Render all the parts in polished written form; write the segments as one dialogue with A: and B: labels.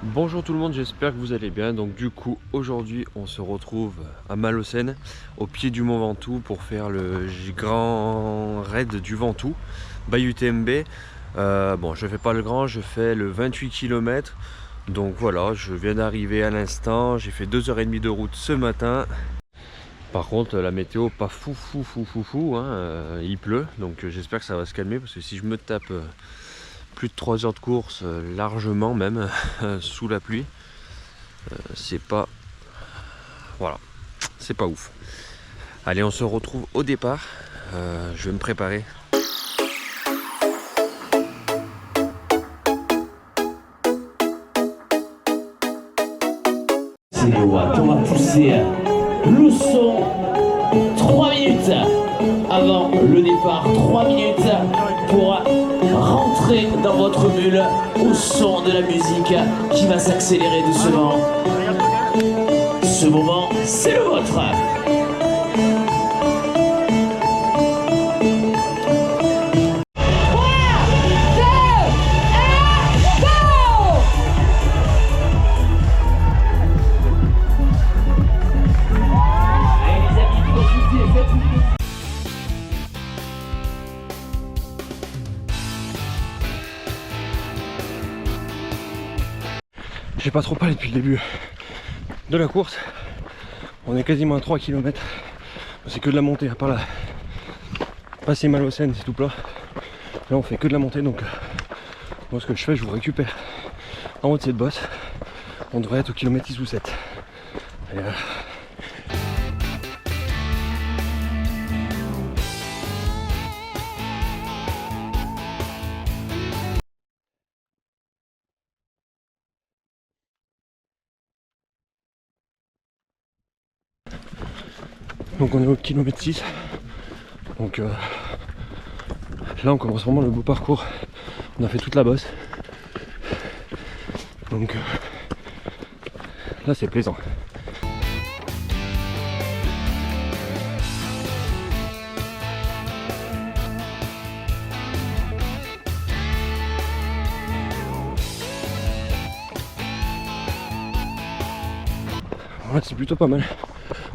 A: Bonjour tout le monde, j'espère que vous allez bien. Donc du coup aujourd'hui on se retrouve à Malaucène, au pied du Mont Ventoux, pour faire le grand raid du Ventoux by UTMB. Bon, je fais pas le grand, je fais le 28 km. Donc voilà, je viens d'arriver à l'instant, j'ai fait 2h30 de route ce matin. Par contre la météo pas fou, hein, il pleut, donc j'espère que ça va se calmer, parce que si je me tape plus de 3 heures de course, largement même, sous la pluie, c'est pas... Voilà, c'est pas ouf. Allez, on se retrouve au départ, je vais me préparer.
B: C'est les watts, on va pousser le son 3 minutes avant le départ, 3 minutes pour rentrer dans votre bulle au son de la musique qui va s'accélérer doucement. Ce moment, c'est le vôtre.
A: J'ai pas trop parlé depuis le début de la course. On est quasiment à 3 km. C'est que de la montée, à part là. Passer Malaucène, c'est tout plat. Là on fait que de la montée, donc moi ce que je fais, je vous récupère en haut de cette bosse. On devrait être au kilomètre 6 ou 7. Allez, donc on est au kilomètre 6. Donc là on commence vraiment le beau parcours. On a fait toute la bosse. Donc là c'est plaisant. Voilà, c'est plutôt pas mal.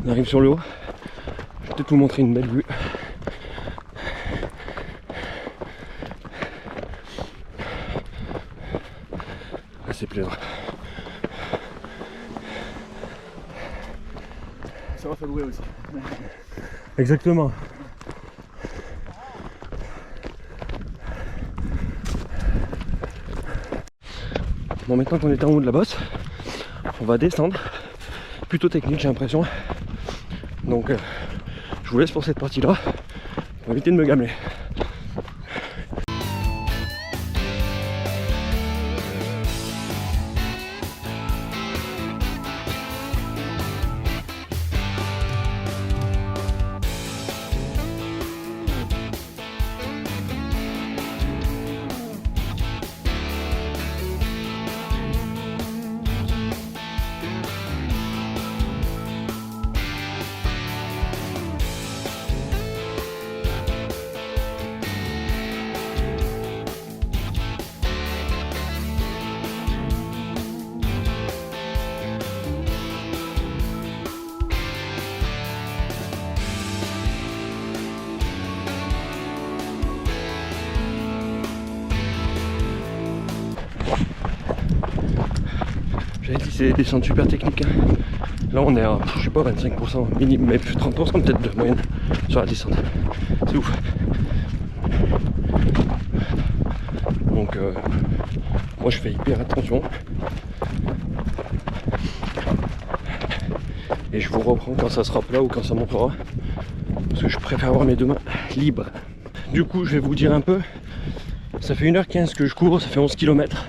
A: On arrive sur le haut. Je vais peut-être vous montrer une belle vue. Là c'est plaisant.
C: Ça va faire louer aussi.
A: Exactement. Bon, maintenant qu'on est en haut de la bosse, on va descendre. Plutôt technique, j'ai l'impression. Donc je vous laisse pour cette partie là pour éviter de me gameler. J'avais dit c'est des descentes super techniques, hein. Là on est à, je sais pas, 25% minimum, mais 30% peut-être de moyenne sur la descente. C'est ouf. Donc moi je fais hyper attention. Et je vous reprends quand ça sera plat ou quand ça montera. Parce que je préfère avoir mes deux mains libres. Du coup je vais vous dire un peu. Ça fait 1h15 que je cours, ça fait 11 km.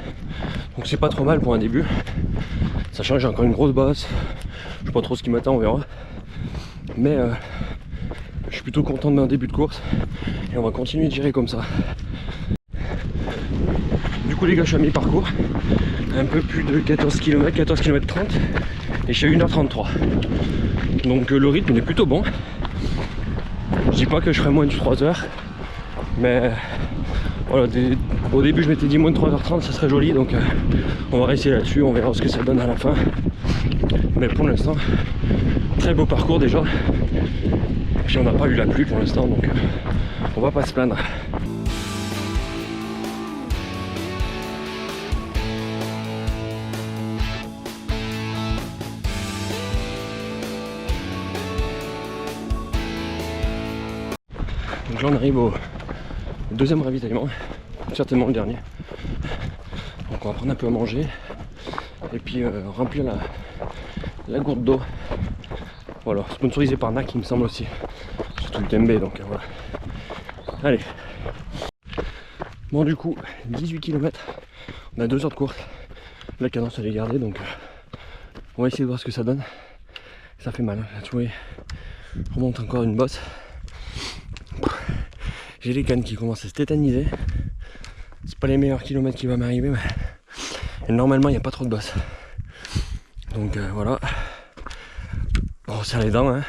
A: Donc c'est pas trop mal pour un début. Sachant que j'ai encore une grosse bosse. Je sais pas trop ce qui m'attend, on verra. Mais je suis plutôt content de mon début de course. Et on va continuer de gérer comme ça. Du coup les gars, je suis à mi-parcours. Un peu plus de 14 km, 14 km 30. Et je suis à 1h33. Donc le rythme il est plutôt bon. Je dis pas que je ferai moins de 3 heures. Mais Voilà, au début je m'étais dit moins de 3h30 ça serait joli, donc on va rester là-dessus, on verra ce que ça donne à la fin. Mais pour l'instant, très beau parcours déjà. Et puis on n'a pas eu la pluie pour l'instant, donc on va pas se plaindre. Donc là on arrive au deuxième ravitaillement, certainement le dernier. Donc on va prendre un peu à manger et puis remplir la gourde d'eau. Voilà, sponsorisé par NAC il me semble aussi, surtout UTMB, donc voilà. Allez. Bon du coup, 18 km, on a 2 heures de course, la cadence elle est gardée, donc on va essayer de voir ce que ça donne. Ça fait mal, là tu vois, je remonte encore une bosse. J'ai les cannes qui commencent à se tétaniser. C'est pas les meilleurs kilomètres qui vont m'arriver, mais et normalement il n'y a pas trop de bosses. Donc voilà. Bon, on serre les dents, hein.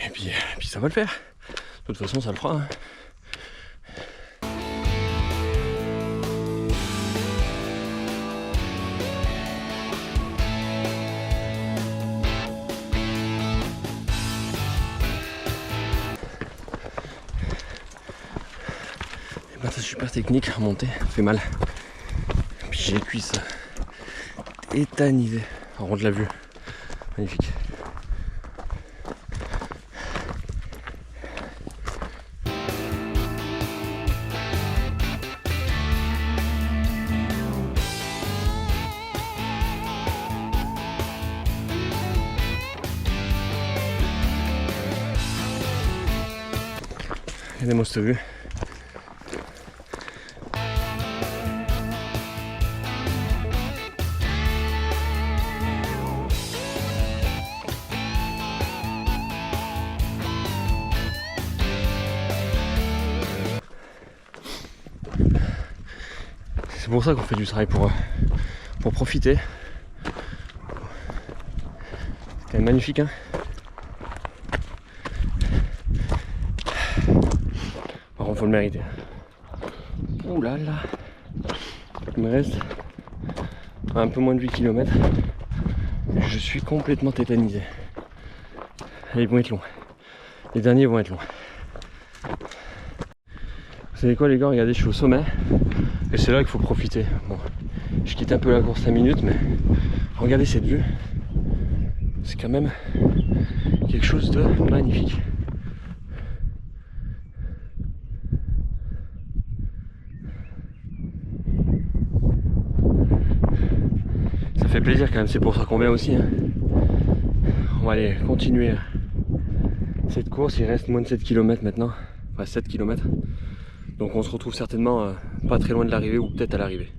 A: Et puis ça va le faire. De toute façon ça le fera, hein. C'est super technique à monter, ça fait mal. Et puis j'ai les cuisses tétanisées. Alors on l'a vu, magnifique. Il y a des monstres vus. C'est pour ça qu'on fait du trail, pour profiter. C'est quand même magnifique, hein. Par contre faut le mériter. Ouh là là. Il me reste un peu moins de 8 km. Je suis complètement tétanisé. Et ils vont être longs. Les derniers vont être longs. Vous savez quoi les gars, regardez, je suis au sommet. Et c'est là qu'il faut profiter. Bon, je quitte un peu la course 5 minutes, mais regardez cette vue. C'est quand même quelque chose de magnifique. Ça fait plaisir quand même, c'est pour ça qu'on vient aussi, hein. On va aller continuer cette course, il reste moins de 7 km maintenant, enfin 7 km. Donc on se retrouve certainement pas très loin de l'arrivée ou peut-être à l'arrivée.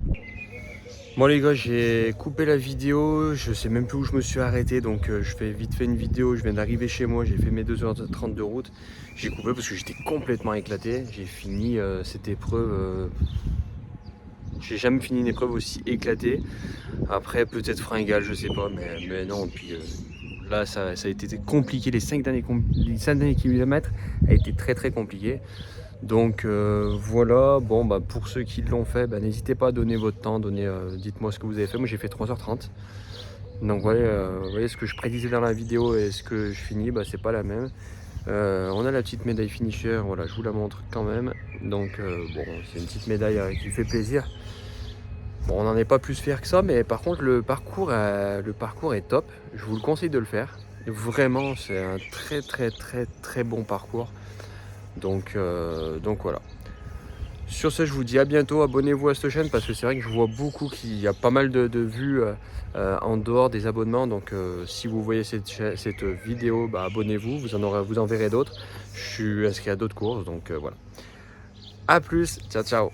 A: Bon les gars, j'ai coupé la vidéo, je sais même plus où je me suis arrêté, donc je fais vite fait une vidéo, je viens d'arriver chez moi, j'ai fait mes 2h30 de route. J'ai coupé parce que j'étais complètement éclaté, j'ai fini cette épreuve, j'ai jamais fini une épreuve aussi éclatée. Après peut-être fringale, je sais pas, mais non, puis là ça a été compliqué, les 5 derniers kilomètres a été très compliqué. Donc voilà, bon bah pour ceux qui l'ont fait, bah, n'hésitez pas à donner votre temps, dites-moi ce que vous avez fait. Moi j'ai fait 3h30. Donc voilà, vous voyez ce que je prédisais dans la vidéo et ce que je finis, bah, c'est pas la même. On a la petite médaille finisher, voilà, je vous la montre quand même. Donc bon, c'est une petite médaille qui fait plaisir. Bon, on n'en est pas plus fier que ça, mais par contre le parcours est top. Je vous le conseille de le faire. Vraiment, c'est un très bon parcours. Donc voilà. Sur ce, je vous dis à bientôt. Abonnez-vous à cette chaîne parce que c'est vrai que je vois beaucoup qu'il y a pas mal de vues en dehors des abonnements. Donc si vous voyez cette vidéo, bah, abonnez-vous, vous en verrez d'autres. Je suis inscrit à d'autres courses, donc voilà. A plus, ciao ciao.